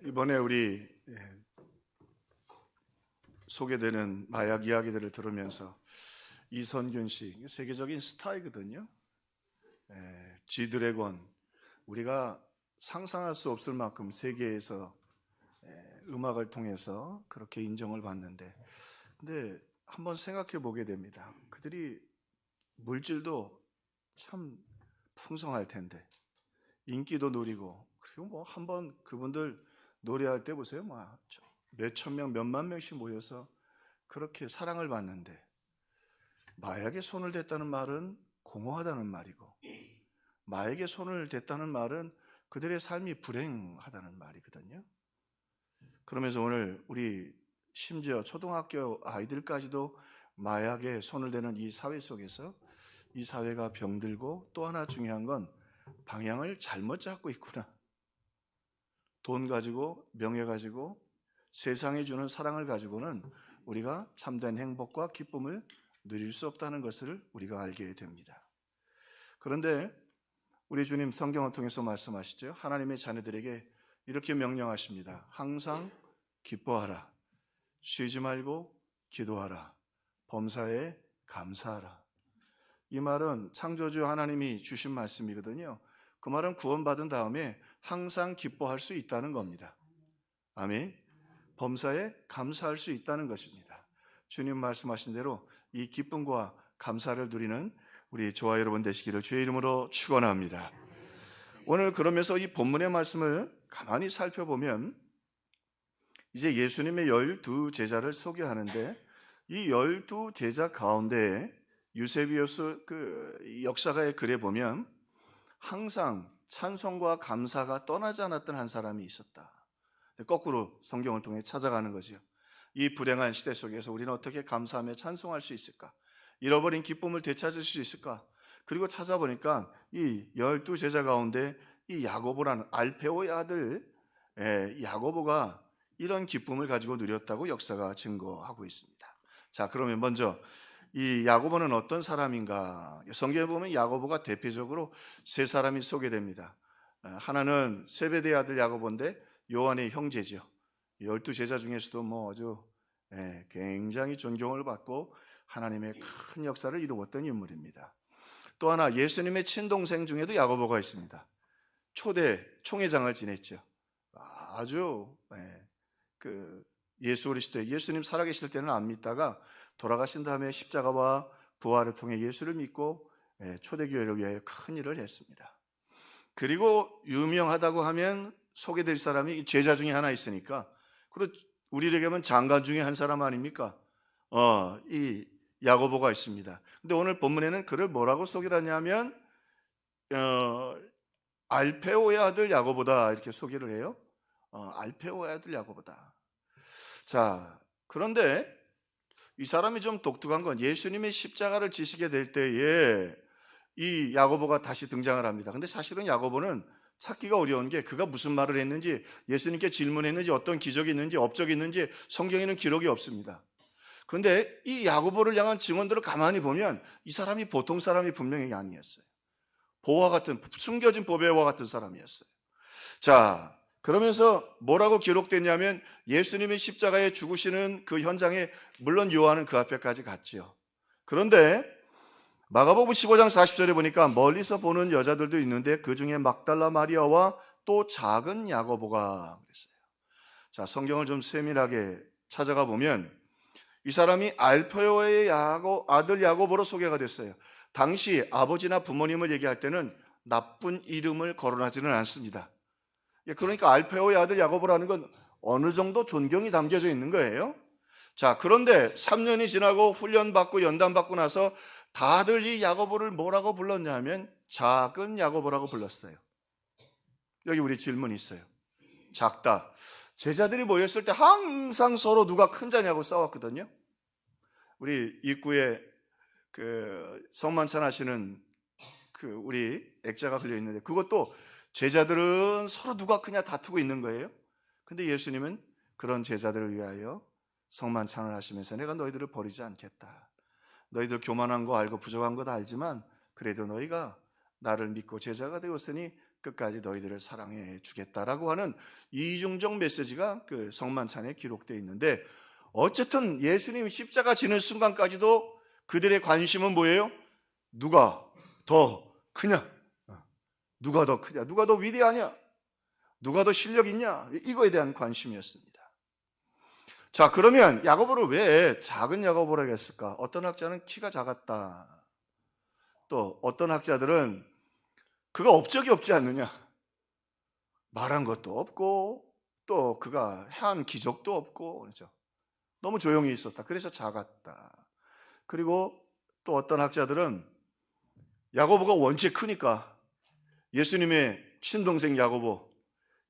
이번에 우리 소개되는 마약 이야기들을 들으면서 이선균 씨, 세계적인 스타이거든요. G드래곤, 우리가 상상할 수 없을 만큼 세계에서 음악을 통해서 그렇게 인정을 받는데, 근데 한번 생각해 보게 됩니다. 그들이 물질도 참 풍성할 텐데, 인기도 누리고, 그리고 뭐 한번 그분들 노래할 때 보세요. 몇천 명, 몇만 명씩 모여서 그렇게 사랑을 받는데, 마약에 손을 댔다는 말은 공허하다는 말이고, 마약에 손을 댔다는 말은 그들의 삶이 불행하다는 말이거든요. 그러면서 오늘 우리 심지어 초등학교 아이들까지도 마약에 손을 대는 이 사회 속에서 이 사회가 병들고, 또 하나 중요한 건 방향을 잘못 잡고 있구나. 돈 가지고, 명예 가지고, 세상이 주는 사랑을 가지고는 우리가 참된 행복과 기쁨을 누릴 수 없다는 것을 우리가 알게 됩니다. 그런데 우리 주님 성경을 통해서 말씀하시죠. 하나님의 자녀들에게 이렇게 명령하십니다. 항상 기뻐하라. 쉬지 말고 기도하라. 범사에 감사하라. 이 말은 창조주 하나님이 주신 말씀이거든요. 그 말은 구원받은 다음에 항상 기뻐할 수 있다는 겁니다. 아멘. 범사에 감사할 수 있다는 것입니다. 주님 말씀하신 대로 이 기쁨과 감사를 누리는 우리 저와 여러분 되시기를 주의 이름으로 축원합니다. 오늘 그러면서 이 본문의 말씀을 가만히 살펴보면 이제 예수님의 12제자를 소개하는데, 이 12제자 가운데 유세비우스 역사가의 글에 보면 항상 찬송과 감사가 떠나지 않았던 한 사람이 있었다. 거꾸로 성경을 통해 찾아가는 거죠. 이 불행한 시대 속에서 우리는 어떻게 감사하며 찬송할 수 있을까? 잃어버린 기쁨을 되찾을 수 있을까? 그리고 찾아보니까 이 12제자 가운데 이 야고보라는 알페오의 아들 야고보가 이런 기쁨을 가지고 누렸다고 역사가 증거하고 있습니다. 자, 그러면 먼저 이 야고보는 어떤 사람인가? 성경에 보면 야고보가 대표적으로 세 사람이 소개됩니다. 하나는 세베대의 아들 야고보인데 요한의 형제죠. 12제자 중에서도 아주 굉장히 존경을 받고 하나님의 큰 역사를 이루었던 인물입니다. 또 하나 예수님의 친동생 중에도 야고보가 있습니다. 초대 총회장을 지냈죠. 아주 예수 어리실 때, 예수님 살아계실 때는 안 믿다가 돌아가신 다음에 십자가와 부활을 통해 예수를 믿고 초대교회를 위하여 큰 일을 했습니다. 그리고 유명하다고 하면 소개될 사람이 제자 중에 하나 있으니까, 그리고 우리에게는 장관 중에 한 사람 아닙니까? 이 야고보가 있습니다. 근데 오늘 본문에는 그를 뭐라고 소개를 하냐면 알페오의 아들 야고보다 이렇게 소개를 해요. 알페오의 아들 야고보다. 자, 그런데 이 사람이 좀 독특한 건 예수님의 십자가를 지시게 될 때에 이 야고보가 다시 등장을 합니다. 근데 사실은 야고보는 찾기가 어려운 게, 그가 무슨 말을 했는지, 예수님께 질문했는지, 어떤 기적이 있는지, 업적이 있는지 성경에는 기록이 없습니다. 그런데 이 야고보를 향한 증언들을 가만히 보면 이 사람이 보통 사람이 분명히 아니었어요. 보와 같은, 숨겨진 보배와 같은 사람이었어요. 자, 그러면서 뭐라고 기록됐냐면 예수님이 십자가에 죽으시는 그 현장에 물론 요한은 그 앞에까지 갔지요. 그런데 마가복음 15장 40절에 보니까 멀리서 보는 여자들도 있는데 그 중에 막달라 마리아와 또 작은 야고보가 그랬어요. 자, 성경을 좀 세밀하게 찾아가 보면 이 사람이 알페오의 아들 야고보로 소개가 됐어요. 당시 아버지나 부모님을 얘기할 때는 나쁜 이름을 거론하지는 않습니다. 그러니까 알페오의 아들 야고보라는 건 어느 정도 존경이 담겨져 있는 거예요. 자, 그런데 3년이 지나고 훈련받고 연단받고 나서 다들 이 야고보를 뭐라고 불렀냐면 작은 야고보라고 불렀어요. 여기 우리 질문이 있어요. 작다. 제자들이 모였을 때 항상 서로 누가 큰 자냐고 싸웠거든요. 우리 입구에 성만찬 하시는 우리 액자가 걸려 있는데, 그것도 제자들은 서로 누가 크냐 다투고 있는 거예요. 근데 예수님은 그런 제자들을 위하여 성만찬을 하시면서 내가 너희들을 버리지 않겠다. 너희들 교만한 거 알고 부족한 거 다 알지만 그래도 너희가 나를 믿고 제자가 되었으니 끝까지 너희들을 사랑해 주겠다라고 하는 이중적 메시지가 그 성만찬에 기록되어 있는데, 어쨌든 예수님이 십자가 지는 순간까지도 그들의 관심은 뭐예요? 누가 더 크냐? 누가 더 크냐? 누가 더 위대하냐? 누가 더 실력 있냐? 이거에 대한 관심이었습니다. 자, 그러면 야고보를 왜 작은 야고보라고 했을까? 어떤 학자는 키가 작았다. 또 어떤 학자들은 그가 업적이 없지 않느냐? 말한 것도 없고 또 그가 한 기적도 없고, 그렇죠? 너무 조용히 있었다. 그래서 작았다. 그리고 또 어떤 학자들은 야고보가 원체 크니까 예수님의 친동생 야고보,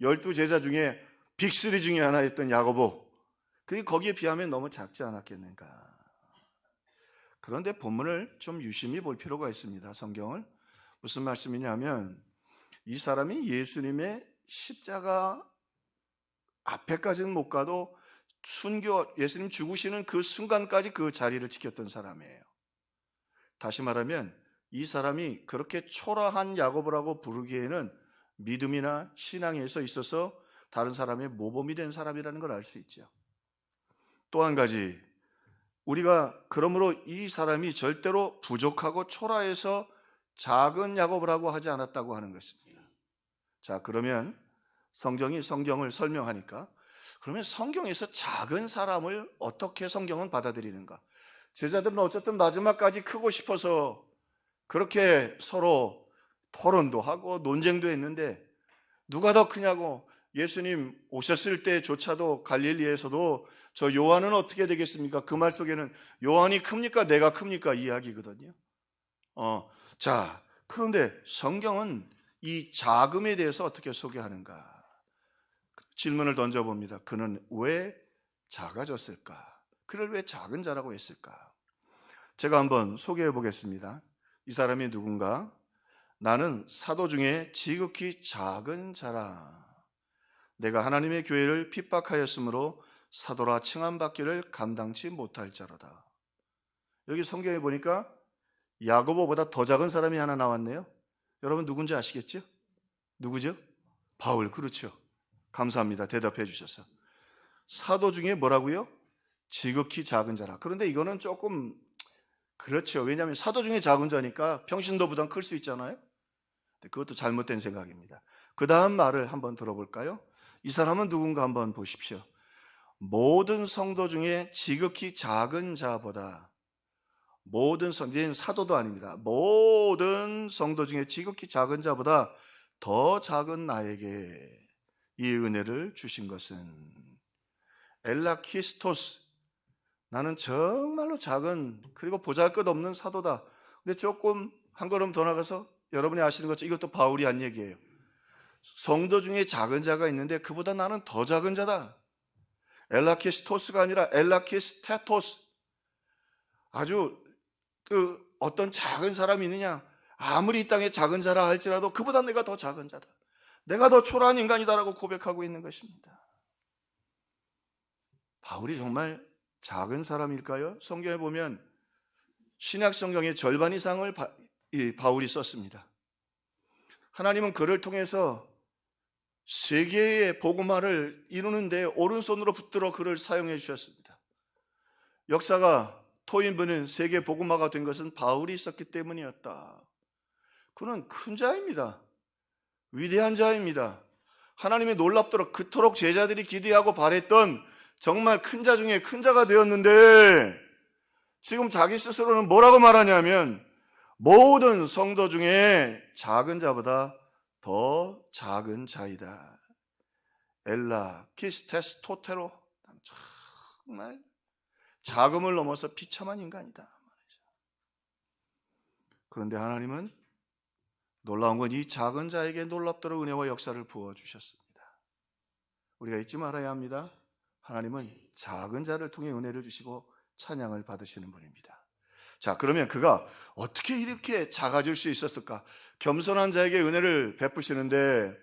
12제자 중에 빅3 중에 하나였던 야고보, 그게 거기에 비하면 너무 작지 않았겠는가. 그런데 본문을 좀 유심히 볼 필요가 있습니다. 성경을. 무슨 말씀이냐면, 이 사람이 예수님의 십자가 앞에까지는 못 가도 순교, 예수님 죽으시는 그 순간까지 그 자리를 지켰던 사람이에요. 다시 말하면 이 사람이 그렇게 초라한 야고보라고 부르기에는 믿음이나 신앙에서 있어서 다른 사람의 모범이 된 사람이라는 걸 알 수 있죠. 또 한 가지, 우리가 그러므로 이 사람이 절대로 부족하고 초라해서 작은 야고보라고 하지 않았다고 하는 것입니다. 자, 그러면 성경이 성경을 설명하니까, 그러면 성경에서 작은 사람을 어떻게 성경은 받아들이는가? 제자들은 어쨌든 마지막까지 크고 싶어서 그렇게 서로 토론도 하고 논쟁도 했는데, 누가 더 크냐고, 예수님 오셨을 때조차도 갈릴리에서도 저 요한은 어떻게 되겠습니까? 그 말 속에는 요한이 큽니까? 내가 큽니까? 이야기거든요. 자, 그런데 성경은 이 자금에 대해서 어떻게 소개하는가? 질문을 던져봅니다. 그는 왜 작아졌을까? 그를 왜 작은 자라고 했을까? 제가 한번 소개해 보겠습니다. 이 사람이 누군가? 나는 사도 중에 지극히 작은 자라. 내가 하나님의 교회를 핍박하였으므로 사도라 칭함받기를 감당치 못할 자로다. 여기 성경에 보니까 야고보보다 더 작은 사람이 하나 나왔네요. 여러분 누군지 아시겠죠? 누구죠? 바울. 그렇죠. 감사합니다. 대답해 주셔서. 사도 중에 뭐라고요? 지극히 작은 자라. 그런데 이거는 조금 그렇죠. 왜냐하면 사도 중에 작은 자니까 평신도보다 클 수 있잖아요. 그것도 잘못된 생각입니다. 그 다음 말을 한번 들어볼까요? 이 사람은 누군가 한번 보십시오. 모든 성도 중에 지극히 작은 자보다, 모든 성도는 사도도 아닙니다. 모든 성도 중에 지극히 작은 자보다 더 작은 나에게 이 은혜를 주신 것은 엘라키스토스, 나는 정말로 작은, 그리고 보잘것없는 사도다. 근데 조금 한 걸음 더 나가서 여러분이 아시는 것처럼 이것도 바울이 한 얘기예요. 성도 중에 작은 자가 있는데 그보다 나는 더 작은 자다. 엘라키스토스가 아니라 엘라키스테토스. 아주 어떤 작은 사람이 있느냐? 아무리 이 땅에 작은 자라 할지라도 그보다 내가 더 작은 자다. 내가 더 초라한 인간이다라고 고백하고 있는 것입니다. 바울이 정말 작은 사람일까요? 성경에 보면 신약 성경의 절반 이상을 바울이 썼습니다. 하나님은 그를 통해서 세계의 복음화를 이루는데 오른손으로 붙들어 그를 사용해 주셨습니다. 역사가 토인부는 세계 복음화가 된 것은 바울이 있었기 때문이었다. 그는 큰 자입니다. 위대한 자입니다. 하나님이 놀랍도록 그토록 제자들이 기대하고 바랬던 정말 큰 자 중에 큰 자가 되었는데, 지금 자기 스스로는 뭐라고 말하냐면 모든 성도 중에 작은 자보다 더 작은 자이다. 엘라 키스테스 토테로, 정말 자금을 넘어서 비참한 인간이다. 그런데 하나님은 놀라운 건 이 작은 자에게 놀랍도록 은혜와 역사를 부어주셨습니다. 우리가 잊지 말아야 합니다. 하나님은 작은 자를 통해 은혜를 주시고 찬양을 받으시는 분입니다. 자, 그러면 그가 어떻게 이렇게 작아질 수 있었을까? 겸손한 자에게 은혜를 베푸시는데,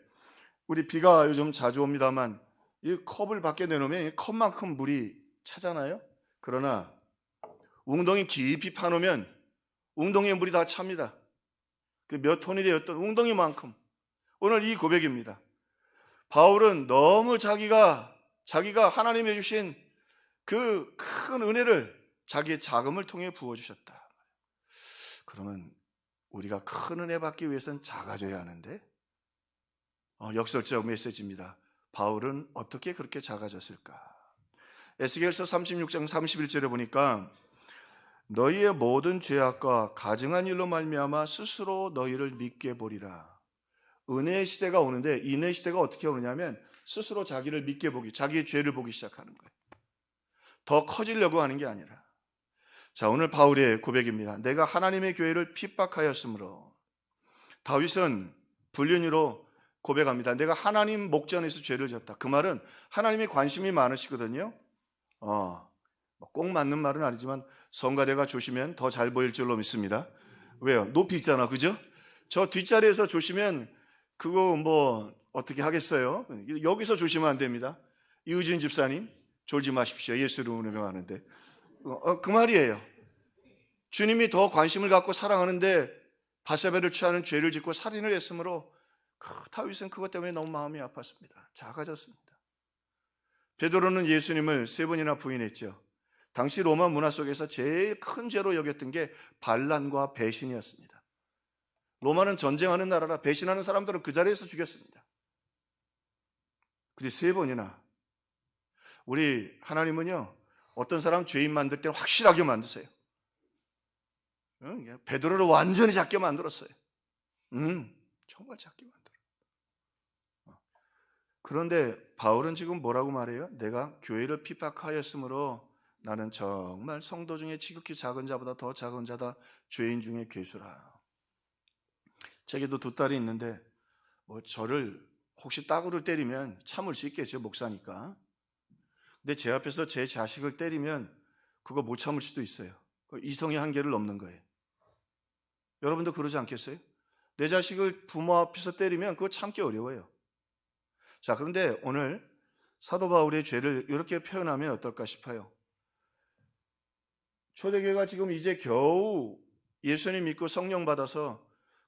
우리 비가 요즘 자주 옵니다만 이 컵을 밖에 내놓으면 이 컵만큼 물이 차잖아요. 그러나 웅덩이 깊이 파놓으면 웅덩이에 물이 다 찹니다. 몇 톤이 되었던 웅덩이만큼. 오늘 이 고백입니다. 바울은 너무 자기가 하나님이 주신 그 큰 은혜를 자기의 자금을 통해 부어주셨다. 그러면 우리가 큰 은혜 받기 위해서는 작아져야 하는데, 역설적 메시지입니다. 바울은 어떻게 그렇게 작아졌을까? 에스겔서 36장 31절에 보니까 너희의 모든 죄악과 가증한 일로 말미암아 스스로 너희를 믿게 보리라. 은혜의 시대가 오는데, 이 은혜의 시대가 어떻게 오느냐면 스스로 자기를 믿게 보기, 자기의 죄를 보기 시작하는 거예요. 더 커지려고 하는 게 아니라. 자, 오늘 바울의 고백입니다. 내가 하나님의 교회를 핍박하였으므로. 다윗은 불륜으로 고백합니다. 내가 하나님 목전에서 죄를 졌다. 그 말은 하나님이 관심이 많으시거든요. 꼭 맞는 말은 아니지만 성가대가 조시면 더 잘 보일 줄로 믿습니다. 왜요? 높이 있잖아, 그죠? 저 뒷자리에서 조시면 그거 뭐 어떻게 하겠어요? 여기서 조시면 안 됩니다. 이의진 집사님, 졸지 마십시오. 예수를 운명하는데 그 말이에요. 주님이 더 관심을 갖고 사랑하는데 바세바를 취하는 죄를 짓고 살인을 했으므로 다윗은 그것 때문에 너무 마음이 아팠습니다. 작아졌습니다. 베드로는 예수님을 3번이나 부인했죠. 당시 로마 문화 속에서 제일 큰 죄로 여겼던 게 반란과 배신이었습니다. 로마는 전쟁하는 나라라 배신하는 사람들은 그 자리에서 죽였습니다. 근데 3번이나. 우리 하나님은요, 어떤 사람 죄인 만들 때는 확실하게 만드세요. 베드로를 완전히 작게 만들었어요. 정말 작게 만들어. 그런데 바울은 지금 뭐라고 말해요? 내가 교회를 핍박하였으므로 나는 정말 성도 중에 지극히 작은 자보다 더 작은 자다. 죄인 중에 괴수라. 제게도 2딸이 있는데 저를 혹시 따구를 때리면 참을 수 있겠죠, 목사니까. 근데 제 앞에서 제 자식을 때리면 그거 못 참을 수도 있어요. 이성의 한계를 넘는 거예요. 여러분도 그러지 않겠어요? 내 자식을 부모 앞에서 때리면 그거 참기 어려워요. 자, 그런데 오늘 사도 바울의 죄를 이렇게 표현하면 어떨까 싶어요. 초대교회가 지금 이제 겨우 예수님 믿고 성령 받아서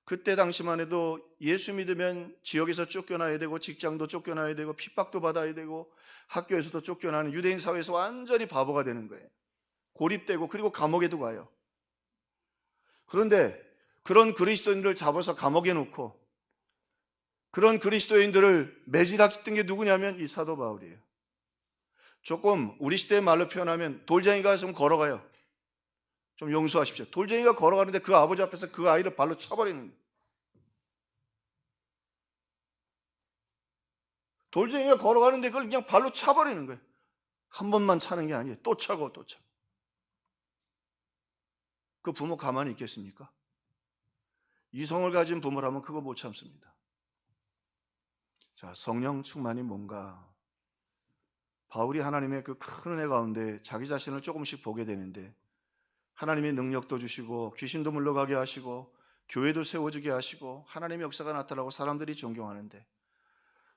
그때 당시만 해도 예수 믿으면 지역에서 쫓겨나야 되고 직장도 쫓겨나야 되고 핍박도 받아야 되고 학교에서도 쫓겨나는 유대인 사회에서 완전히 바보가 되는 거예요. 고립되고 그리고 감옥에도 가요. 그런데 그런 그리스도인들을 잡아서 감옥에 놓고 그런 그리스도인들을 매질했던 게 누구냐면 이 사도 바울이에요. 조금 우리 시대의 말로 표현하면 돌쟁이가 좀 걸어가요. 좀 용서하십시오. 돌쟁이가 걸어가는데 그 아버지 앞에서 그 아이를 발로 쳐버리는 거예요. 돌쟁이가 걸어가는데 그걸 그냥 발로 차버리는 거예요. 한 번만 차는 게 아니에요. 또 차고 또 차고. 그 부모 가만히 있겠습니까? 이성을 가진 부모라면 그거 못 참습니다. 자, 성령 충만이 뭔가? 바울이 하나님의 그 큰 은혜 가운데 자기 자신을 조금씩 보게 되는데 하나님의 능력도 주시고 귀신도 물러가게 하시고 교회도 세워주게 하시고 하나님의 역사가 나타나고 사람들이 존경하는데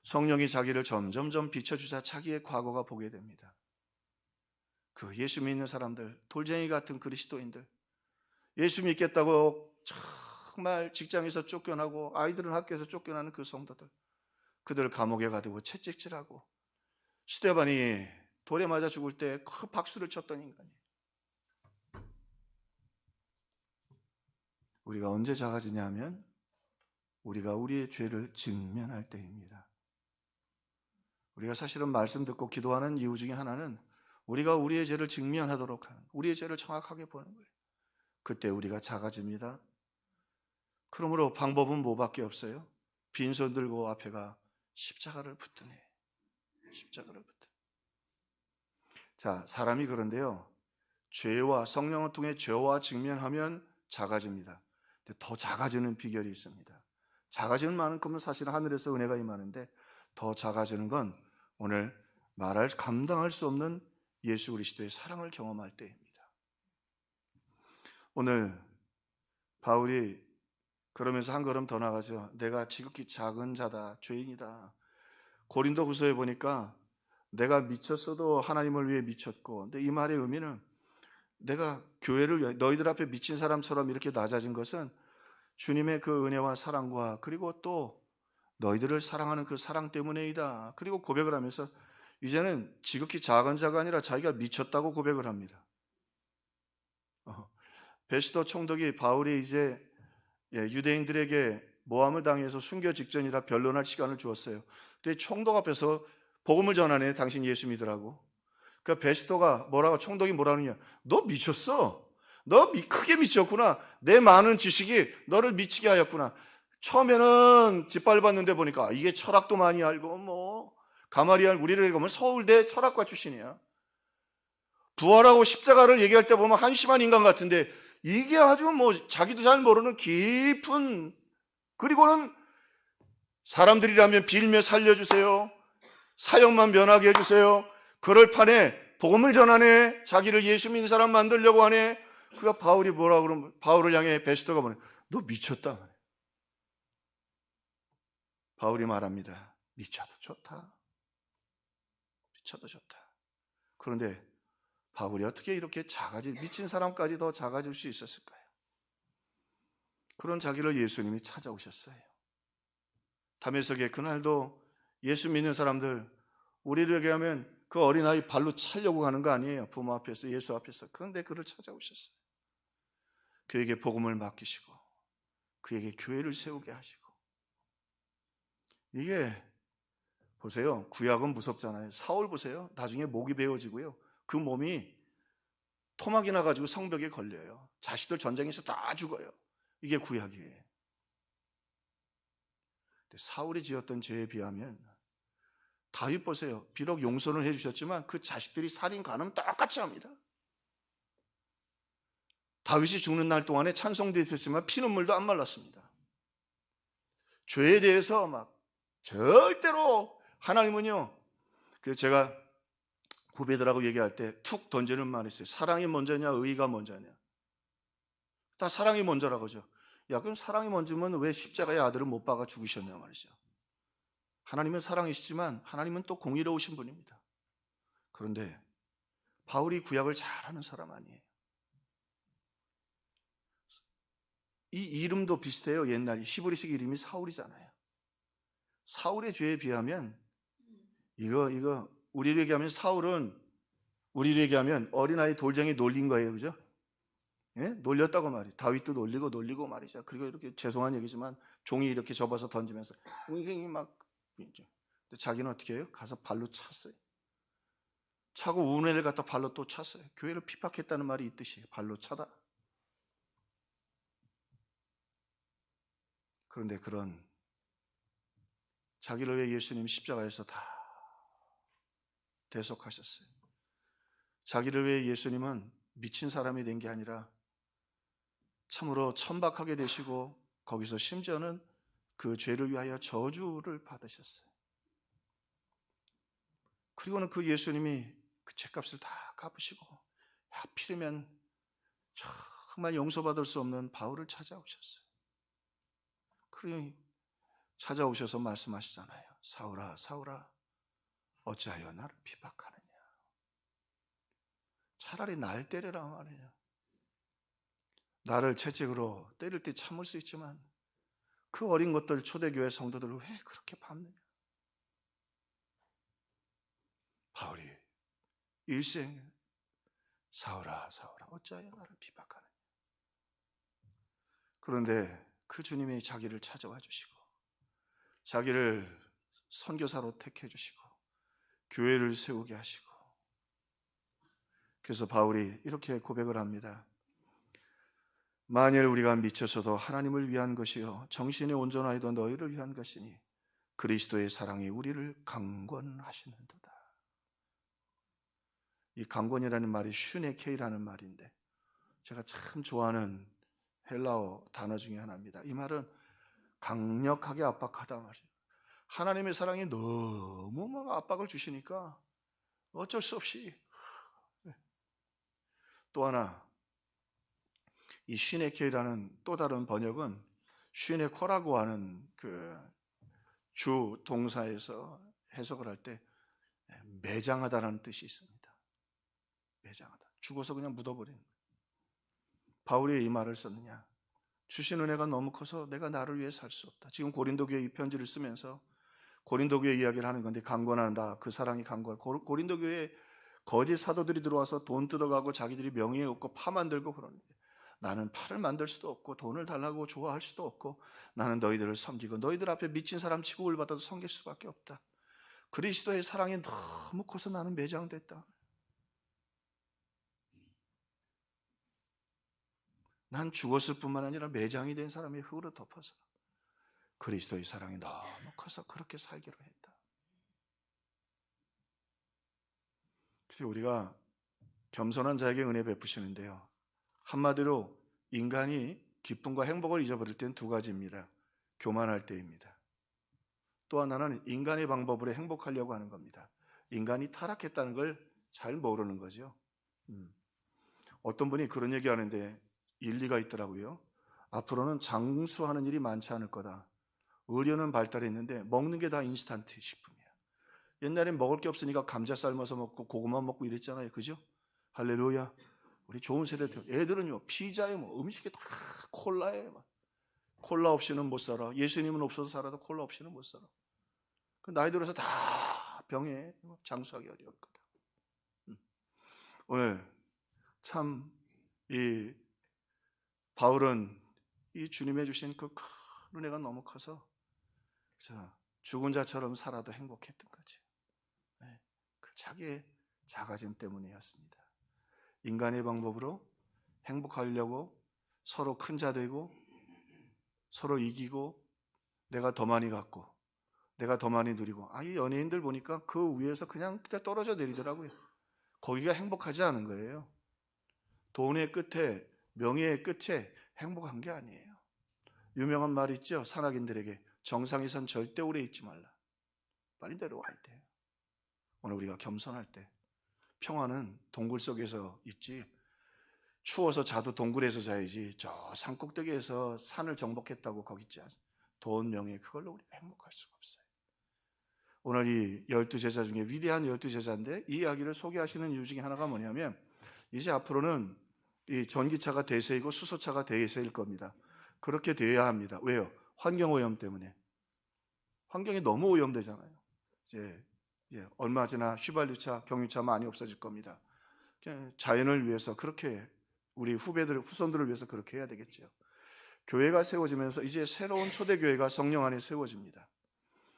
성령이 자기를 점점점 비춰주자 자기의 과거가 보게 됩니다. 그 예수 믿는 사람들, 돌쟁이 같은 그리스도인들, 예수 믿겠다고 정말 직장에서 쫓겨나고 아이들은 학교에서 쫓겨나는 그 성도들, 그들 감옥에 가두고 채찍질하고 스데반이 돌에 맞아 죽을 때 그 박수를 쳤던 인간이에요. 우리가 언제 작아지냐 하면 우리가 우리의 죄를 직면할 때입니다. 우리가 사실은 말씀 듣고 기도하는 이유 중에 하나는 우리가 우리의 죄를 직면하도록 하는, 우리의 죄를 정확하게 보는 거예요. 그때 우리가 작아집니다. 그러므로 방법은 뭐밖에 없어요? 빈손 들고 앞에가 십자가를 붙드네. 십자가를 붙드네. 자, 사람이 그런데요, 죄와 성령을 통해 죄와 직면하면 작아집니다. 근데 더 작아지는 비결이 있습니다. 작아지는 만큼은 사실 하늘에서 은혜가 임하는데 더 작아지는 건 오늘 말할 감당할 수 없는 예수 그리스도의 사랑을 경험할 때입니다. 오늘 바울이 그러면서 한 걸음 더 나가죠. 내가 지극히 작은 자다, 죄인이다. 고린도후서에 보니까 내가 미쳤어도 하나님을 위해 미쳤고, 근데 이 말의 의미는 내가 교회를 위해 너희들 앞에 미친 사람처럼 이렇게 낮아진 것은 주님의 그 은혜와 사랑과 그리고 또 너희들을 사랑하는 그 사랑 때문에이다. 그리고 고백을 하면서 이제는 지극히 작은 자가 아니라 자기가 미쳤다고 고백을 합니다. 베스도 총독이 바울이 이제 유대인들에게 모함을 당해서 순교 직전이라 변론할 시간을 주었어요. 근데 총독 앞에서 복음을 전하네. 당신 예수 믿으라고. 그러니까 베스도가 총독이 뭐라 그러냐. 너 미쳤어. 너 크게 미쳤구나. 내 많은 지식이 너를 미치게 하였구나. 처음에는 짓밟았는데 보니까 이게 철학도 많이 알고 가마리알 우리를 보면 서울대 철학과 출신이야. 부활하고 십자가를 얘기할 때 보면 한심한 인간 같은데 이게 아주 자기도 잘 모르는 깊은, 그리고는 사람들이라면 빌며 살려주세요. 사형만 면하게 해주세요. 그럴 판에 복음을 전하네. 자기를 예수 믿는 사람 만들려고 하네. 그가 바울이 뭐라 그러면 바울을 향해 베스도가 뭐냐. 너 미쳤다. 바울이 말합니다. 미쳐도 좋다. 미쳐도 좋다. 그런데 바울이 어떻게 이렇게 미친 사람까지 더 작아질 수 있었을까요? 그런 자기를 예수님이 찾아오셨어요. 다메섹에 그날도 예수 믿는 사람들, 우리에게 하면 그 어린아이 발로 차려고 가는 거 아니에요. 부모 앞에서, 예수 앞에서. 그런데 그를 찾아오셨어요. 그에게 복음을 맡기시고 그에게 교회를 세우게 하시고. 이게 보세요. 구약은 무섭잖아요. 사울 보세요. 나중에 목이 베어지고요. 그 몸이 토막이 나가지고 성벽에 걸려요. 자식들 전쟁에서 다 죽어요. 이게 구약이에요. 사울이 지었던 죄에 비하면 다윗 보세요. 비록 용서는 해주셨지만 그 자식들이 살인 간음 똑같이 합니다. 다윗이 죽는 날 동안에 찬송도 있었지만 피눈물도 안 말랐습니다. 죄에 대해서 절대로 하나님은요, 제가 후배들하고 얘기할 때 툭 던지는 말이 있어요. 사랑이 먼저냐 의의가 먼저냐. 다 사랑이 먼저라고 하죠. 그럼 사랑이 먼저면 왜 십자가의 아들을 못 박아 죽으셨냐 말이죠. 하나님은 사랑이시지만 하나님은 또 공의로우신 분입니다. 그런데 바울이 구약을 잘하는 사람 아니에요. 이 이름도 비슷해요. 옛날 히브리식 이름이 사울이잖아요. 사울의 죄에 비하면 이거 우리를 얘기하면 사울은 우리를 얘기하면 어린아이 돌쟁이 놀린 거예요. 그죠? 예? 놀렸다고 말이에요. 다윗도 놀리고 말이죠. 그리고 이렇게 죄송한 얘기지만 종이 이렇게 접어서 던지면서 자기는 어떻게 해요? 가서 발로 찼어요. 차고 운해를 갖다 발로 또 찼어요. 교회를 핍박했다는 말이 있듯이 발로 차다. 그런데 그런 자기를 위해 예수님 십자가에서 다 대속하셨어요. 자기를 위해 예수님은 미친 사람이 된 게 아니라 참으로 천박하게 되시고 거기서 심지어는 그 죄를 위하여 저주를 받으셨어요. 그리고는 그 예수님이 그 죄값을 다 갚으시고 하필이면 정말 용서받을 수 없는 바울을 찾아오셨어요. 그리고 찾아오셔서 말씀하시잖아요. 사울아, 사울아, 어찌하여 나를 핍박하느냐. 차라리 날 때려라 말이에요. 나를 채찍으로 때릴 때 참을 수 있지만 그 어린 것들 초대교회 성도들을 왜 그렇게 밟느냐. 바울이 일생 사울아 사울아 어찌하여 나를 핍박하느냐. 그런데 그 주님이 자기를 찾아와 주시고 자기를 선교사로 택해 주시고 교회를 세우게 하시고, 그래서 바울이 이렇게 고백을 합니다. 만일 우리가 미쳐서도 하나님을 위한 것이요 정신이 온전하여도 너희를 위한 것이니 그리스도의 사랑이 우리를 강권하시는도다. 이 강권이라는 말이 슈네케이라는 말인데 제가 참 좋아하는 헬라어 단어 중에 하나입니다. 이 말은 강력하게 압박하다 말이에요. 하나님의 사랑이 너무 막 압박을 주시니까 어쩔 수 없이. 또 하나, 이 슈네케이라는 또 다른 번역은 슈네코라고 하는 그 주 동사에서 해석을 할 때 매장하다라는 뜻이 있습니다. 매장하다. 죽어서 그냥 묻어버리는 거예요. 바울이 이 말을 썼느냐? 주신 은혜가 너무 커서 내가 나를 위해 살 수 없다. 지금 고린도 교회 이 편지를 쓰면서 고린도 교회 이야기를 하는 건데, 강권한다. 그 사랑이 강권. 고린도 교회에 거짓 사도들이 들어와서 돈 뜯어가고 자기들이 명예 얻고 파 만들고 그러는데, 나는 파를 만들 수도 없고 돈을 달라고 좋아할 수도 없고, 나는 너희들을 섬기고 너희들 앞에 미친 사람 취급을 받아도 섬길 수밖에 없다. 그리스도의 사랑이 너무 커서 나는 매장됐다. 난 죽었을 뿐만 아니라 매장이 된 사람이 흙으로 덮어서 그리스도의 사랑이 너무 커서 그렇게 살기로 했다. 그래서 우리가 겸손한 자에게 은혜 베푸시는데요, 한마디로 인간이 기쁨과 행복을 잊어버릴 때는 두 가지입니다. 교만할 때입니다. 또 하나는 인간의 방법으로 행복하려고 하는 겁니다. 인간이 타락했다는 걸 잘 모르는 거죠. 어떤 분이 그런 얘기하는데 일리가 있더라고요. 앞으로는 장수하는 일이 많지 않을 거다. 의료는 발달했는데 먹는 게 다 인스턴트 식품이야. 옛날엔 먹을 게 없으니까 감자 삶아서 먹고 고구마 먹고 이랬잖아요. 그죠? 할렐루야. 우리 좋은 세대 애들은요, 피자에 뭐 음식에 다 콜라에 막. 콜라 없이는 못 살아. 예수님은 없어서 살아도 콜라 없이는 못 살아. 나이 들어서 다 병에 장수하기 어려울 거다. 오늘 참 이 바울은 이 주님의 주신 그 큰 은혜가 너무 커서 죽은 자처럼 살아도 행복했던 거죠. 그 자기의 자가심 때문이었습니다. 인간의 방법으로 행복하려고 서로 큰 자 되고 서로 이기고 내가 더 많이 갖고 내가 더 많이 누리고, 이 연예인들 보니까 그 위에서 그냥 떨어져 내리더라고요. 거기가 행복하지 않은 거예요. 돈의 끝에, 명예의 끝에 행복한 게 아니에요. 유명한 말이 있죠. 산악인들에게 정상에선 절대 오래 있지 말라. 빨리 내려와야 돼요. 오늘 우리가 겸손할 때 평화는 동굴 속에서 있지, 추워서 자도 동굴에서 자야지 저 산꼭대기에서 산을 정복했다고 거기 있지 않습니다. 돈, 명예, 그걸로 우리가 행복할 수가 없어요. 오늘 이 12제자 중에 위대한 12제자인데 이 이야기를 소개하시는 이유 중에 하나가 뭐냐면, 이제 앞으로는 이 전기차가 대세이고 수소차가 대세일 겁니다. 그렇게 돼야 합니다. 왜요? 환경오염 때문에. 환경이 너무 오염되잖아요. 이제 얼마 지나 휘발유차, 경유차 많이 없어질 겁니다. 자연을 위해서 그렇게, 우리 후손들을 위해서 그렇게 해야 되겠죠. 교회가 세워지면서 이제 새로운 초대교회가 성령 안에 세워집니다.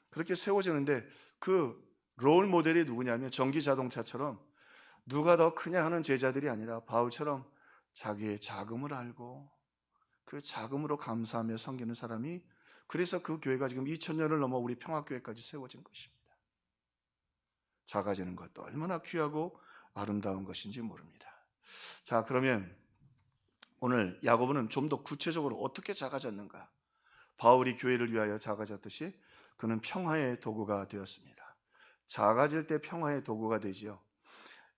그렇게 세워지는데 그 롤 모델이 누구냐면, 전기자동차처럼 누가 더 크냐 하는 제자들이 아니라 바울처럼 자기의 자금을 알고 그 자금으로 감사하며 섬기는 사람이, 그래서 그 교회가 지금 2000년을 넘어 우리 평화교회까지 세워진 것입니다. 작아지는 것도 얼마나 귀하고 아름다운 것인지 모릅니다. 자, 그러면 오늘 야고보는 좀 더 구체적으로 어떻게 작아졌는가? 바울이 교회를 위하여 작아졌듯이 그는 평화의 도구가 되었습니다. 작아질 때 평화의 도구가 되지요.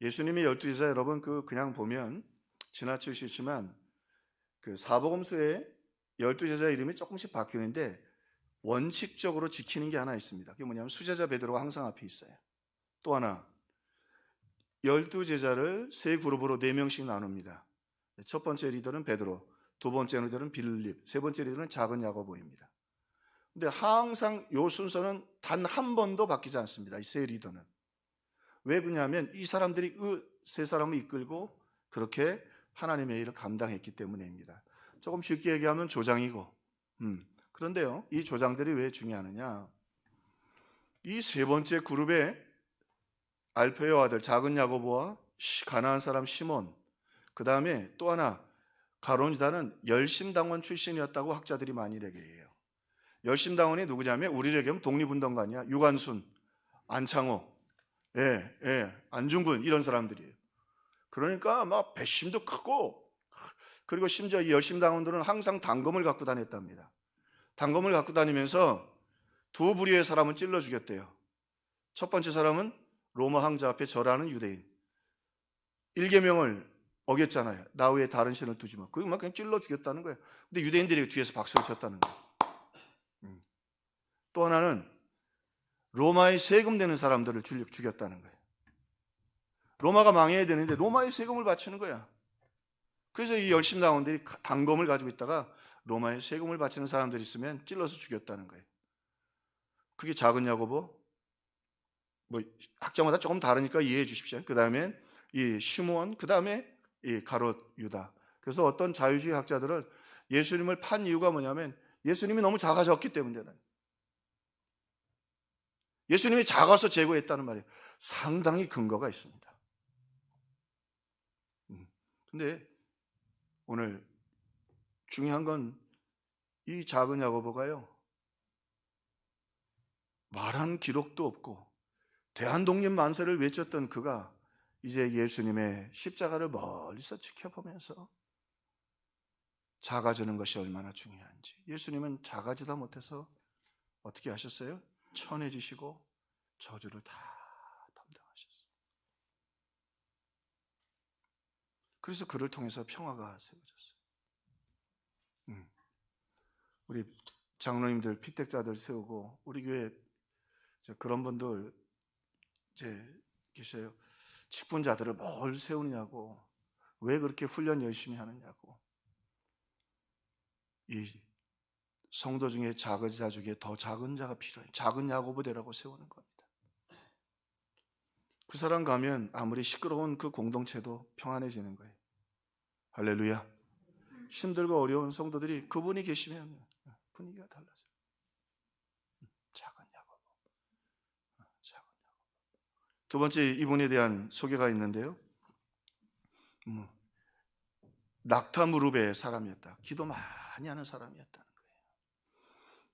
예수님의 12제자 여러분, 그냥 보면 지나칠 수 있지만 그 사복음서에 12제자 이름이 조금씩 바뀌는데 원칙적으로 지키는 게 하나 있습니다. 그게 뭐냐면 수제자 베드로가 항상 앞에 있어요. 또 하나, 12제자를 세 그룹으로 4명씩 나눕니다. 첫 번째 리더는 베드로, 두 번째 리더는 빌립, 세 번째 리더는 작은 야고보입니다. 근데 항상 이 순서는 단 한 번도 바뀌지 않습니다. 이 세 리더는. 왜 그러냐면 이 사람들이 그 세 사람을 이끌고 그렇게 하나님의 일을 감당했기 때문입니다. 조금 쉽게 얘기하면 조장이고, 그런데요, 이 조장들이 왜 중요하느냐? 이 세 번째 그룹에 알페의 아들 작은 야고보와 가나안 사람 시몬, 그 다음에 또 하나 가론유다는 열심당원 출신이었다고 학자들이 많이 얘기해요. 열심당원이 누구냐면 우리에게 독립운동가냐, 유관순, 안창호, 안중근, 이런 사람들이에요. 그러니까 막 배심도 크고, 그리고 심지어 이 열심당원들은 항상 단검을 갖고 다녔답니다. 단검을 갖고 다니면서 두 부류의 사람을 찔러 죽였대요. 첫 번째 사람은 로마 황제 앞에 절하는 유대인. 1계명을 어겼잖아요. 나 외에 다른 신을 두지 마. 그거 막 그냥 찔러 죽였다는 거예요. 근데 유대인들이 뒤에서 박수를 쳤다는 거예요. 또 하나는 로마에 세금 내는 사람들을 죽였다는 거예요. 로마가 망해야 되는데 로마에 세금을 바치는 거야. 그래서 이 열심당원들이 단검을 가지고 있다가 로마에 세금을 바치는 사람들이 있으면 찔러서 죽였다는 거예요. 그게 작은 야고보? 뭐 학자마다 조금 다르니까 이해해 주십시오. 그 다음에 이 시므온, 그 다음에 이 가롯 유다. 그래서 어떤 자유주의 학자들은 예수님을 판 이유가 뭐냐면 예수님이 너무 작아졌기 때문이라는, 예수님이 작아서 제거했다는 말이에요. 상당히 근거가 있습니다. 근데 오늘 중요한 건 이 작은 야고보가요, 말한 기록도 없고 대한독립 만세를 외쳤던 그가 이제 예수님의 십자가를 멀리서 지켜보면서 작아지는 것이 얼마나 중요한지, 예수님은 작아지다 못해서 어떻게 하셨어요? 천해지시고 저주를 다 담당하셨어요. 그래서 그를 통해서 평화가 세워졌어요. 우리 장로님들, 피택자들 세우고 우리 교회 그런 분들 이제 계셔요. 직분자들을 뭘 세우느냐고, 왜 그렇게 훈련 열심히 하느냐고. 이 성도 중에 작은 자 중에 더 작은 자가 필요해요. 작은 야고보대라고 세우는 겁니다. 그 사람 가면 아무리 시끄러운 그 공동체도 평안해지는 거예요. 할렐루야. 힘들고 어려운 성도들이 그분이 계시면 분위기가 달라져요. 작은 야고보. 작은 야고보. 두 번째, 이분에 대한 소개가 있는데요. 낙타 무릎의 사람이었다. 기도 많이 하는 사람이었다는 거예요.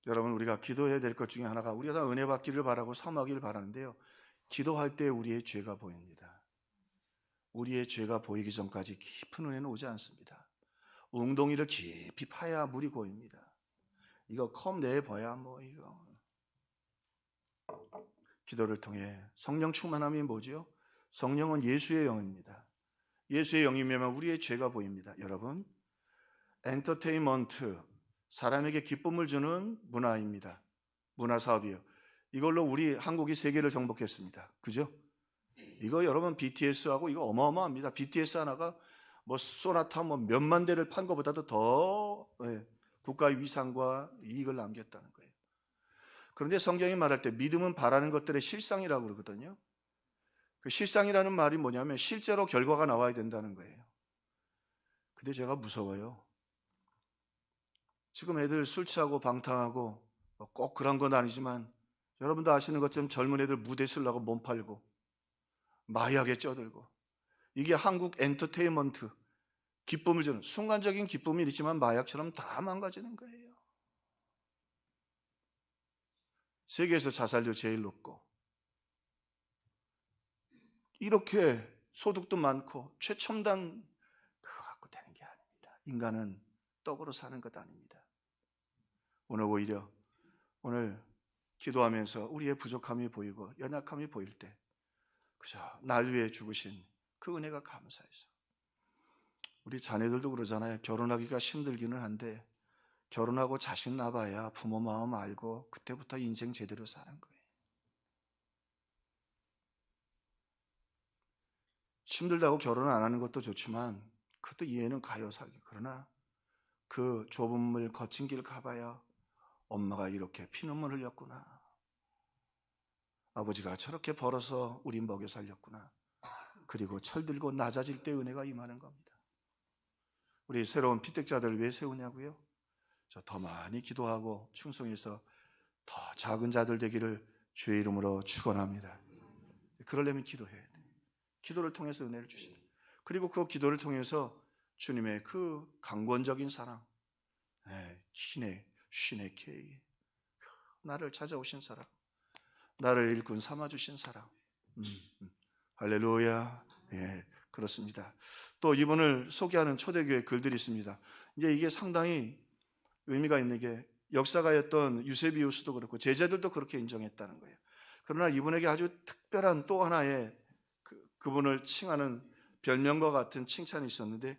여러분, 우리가 기도해야 될 것 중에 하나가, 우리가 다 은혜 받기를 바라고 사모하기를 바라는데요, 기도할 때 우리의 죄가 보입니다. 우리의 죄가 보이기 전까지 깊은 은혜는 오지 않습니다. 웅덩이를 깊이 파야 물이 고입니다. 이거 컵 내봐야 이거. 기도를 통해 성령 충만함이 뭐지요? 성령은 예수의 영입니다. 예수의 영이면 우리의 죄가 보입니다. 여러분, 엔터테인먼트, 사람에게 기쁨을 주는 문화입니다. 문화 사업이에요. 이걸로 우리 한국이 세계를 정복했습니다. 그죠? 이거 여러분 BTS하고 이거 어마어마합니다. BTS 하나가 소나타 몇만 대를 판 것보다도 더 국가의 위상과 이익을 남겼다는 거예요. 그런데 성경이 말할 때 믿음은 바라는 것들의 실상이라고 그러거든요. 그 실상이라는 말이 뭐냐면 실제로 결과가 나와야 된다는 거예요. 근데 제가 무서워요. 지금 애들 술 취하고 방탕하고 꼭 그런 건 아니지만 여러분도 아시는 것처럼 젊은 애들 무대 쓰려고 몸 팔고 마약에 쪄들고, 이게 한국 엔터테인먼트, 기쁨을 주는 순간적인 기쁨이 있지만 마약처럼 다 망가지는 거예요. 세계에서 자살률 제일 높고, 이렇게 소득도 많고 최첨단 그거 갖고 되는 게 아닙니다. 인간은 떡으로 사는 것 아닙니다. 오늘 기도하면서 우리의 부족함이 보이고 연약함이 보일 때 그죠? 날 위해 죽으신 그 은혜가 감사해서. 우리 자녀들도 그러잖아요. 결혼하기가 힘들기는 한데 결혼하고 자식 낳아야 부모 마음 알고 그때부터 인생 제대로 사는 거예요. 힘들다고 결혼을 안 하는 것도 좋지만 그것도 이해는 가요, 살기. 그러나 그 좁은 물 거친 길 가봐야 엄마가 이렇게 피눈물 흘렸구나, 아버지가 저렇게 벌어서 우리 먹여 살렸구나, 그리고 철들고 낮아질 때 은혜가 임하는 겁니다. 우리 새로운 피택자들을 왜 세우냐고요? 더 많이 기도하고 충성해서 더 작은 자들 되기를 주의 이름으로 축원합니다. 그러려면 기도해야 돼요. 기도를 통해서 은혜를 주십니다. 그리고 그 기도를 통해서 주님의 그 강권적인 사랑, 시네케이, 나를 찾아오신 사랑, 나를 일꾼 삼아주신 사랑. 할렐루야. 그렇습니다. 또 이분을 소개하는 초대교회 글들이 있습니다. 이제 이게 상당히 의미가 있는 게, 역사가였던 유세비우스도 그렇고 제자들도 그렇게 인정했다는 거예요. 그러나 이분에게 아주 특별한 또 하나의 그분을 칭하는 별명과 같은 칭찬이 있었는데,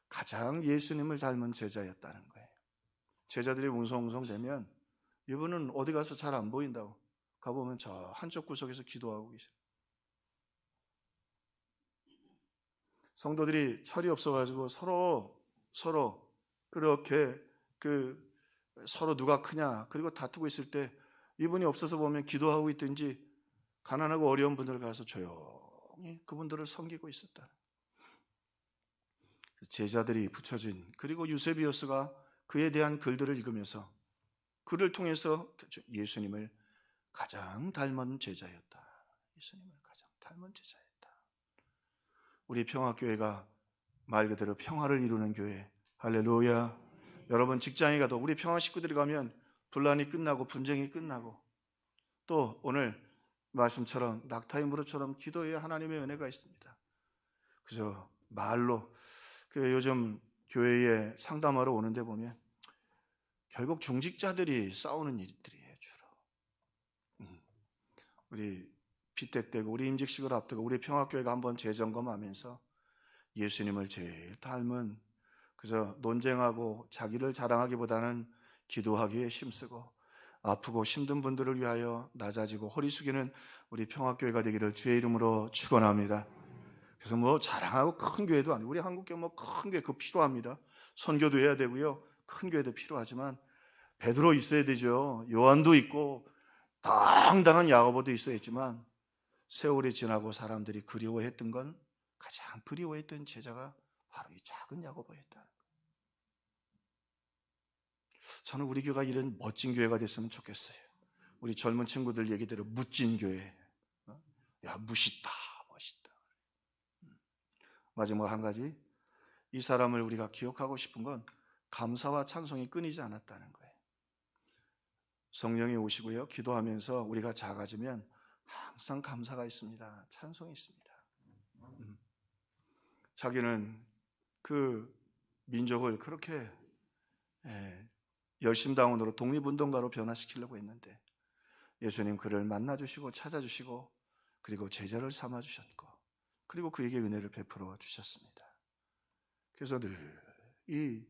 가장 예수님을 닮은 제자였다는 거예요. 제자들이 웅성웅성 되면 이분은 어디 가서 잘 안 보인다고, 가보면 저 한쪽 구석에서 기도하고 계셔요. 성도들이 철이 없어가지고 서로 그렇게 서로 누가 크냐 그리고 다투고 있을 때 이분이 없어서 보면 기도하고 있든지 가난하고 어려운 분들 가서 조용히 그분들을 섬기고 있었다. 제자들이 붙여진, 그리고 유세비우스가 그에 대한 글들을 읽으면서 그를 통해서 예수님을 가장 닮은 제자였다. 예수님을 가장 닮은 제자였다. 우리 평화교회가 말 그대로 평화를 이루는 교회. 할렐루야. 여러분 직장에 가도 우리 평화 식구들이 가면 분란이 끝나고 분쟁이 끝나고 또 오늘 말씀처럼 낙타의 무릎처럼 기도에 하나님의 은혜가 있습니다. 그저 말로 요즘 교회에 상담하러 오는데 보면 결국 중직자들이 싸우는 일들이에요, 주로. 우리 피택되고 우리 임직식을 앞두고 우리 평화교회가 한번 재점검하면서 예수님을 제일 닮은, 그저 논쟁하고 자기를 자랑하기보다는 기도하기에 힘쓰고 아프고 힘든 분들을 위하여 낮아지고 허리 숙이는 우리 평화교회가 되기를 주의 이름으로 축원합니다. 그래서 뭐 자랑하고 큰 교회도 아니고 우리 한국교회 뭐 큰 교회 그거 필요합니다. 선교도 해야 되고요. 큰 교회도 필요하지만 베드로 있어야 되죠. 요한도 있고 당당한 야고보도 있어야 했지만 세월이 지나고 사람들이 그리워했던 건, 가장 그리워했던 제자가 바로 이 작은 야고보였다는 거예요. 저는 우리 교회가 이런 멋진 교회가 됐으면 좋겠어요. 우리 젊은 친구들 얘기대로 무찐 교회. 야, 멋있다. 마지막 한 가지, 이 사람을 우리가 기억하고 싶은 건 감사와 찬송이 끊이지 않았다는 거예요. 성령이 오시고요, 기도하면서 우리가 작아지면 항상 감사가 있습니다. 찬송이 있습니다. 자기는 그 민족을 그렇게 열심당원으로 독립운동가로 변화시키려고 했는데 예수님 그를 만나주시고 찾아주시고 그리고 제자를 삼아주셨고 그리고 그에게 은혜를 베풀어 주셨습니다. 그래서 늘 이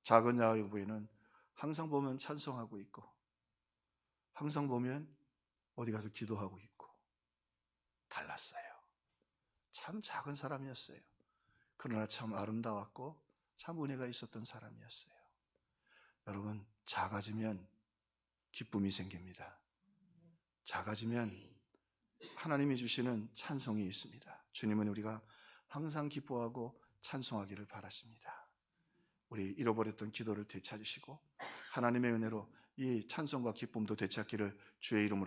작은 야고보에는 항상 보면 찬송하고 있고 항상 보면 어디 가서 기도하고 있고 달랐어요. 참 작은 사람이었어요. 그러나 참 아름다웠고 참 은혜가 있었던 사람이었어요. 여러분, 작아지면 기쁨이 생깁니다. 작아지면 하나님이 주시는 찬송이 있습니다. 주님은 우리가 항상 기뻐하고 찬송하기를 바라십니다. 우리 잃어버렸던 기도를 되찾으시고 하나님의 은혜로 이 찬송과 기쁨도 되찾기를 주의 이름으로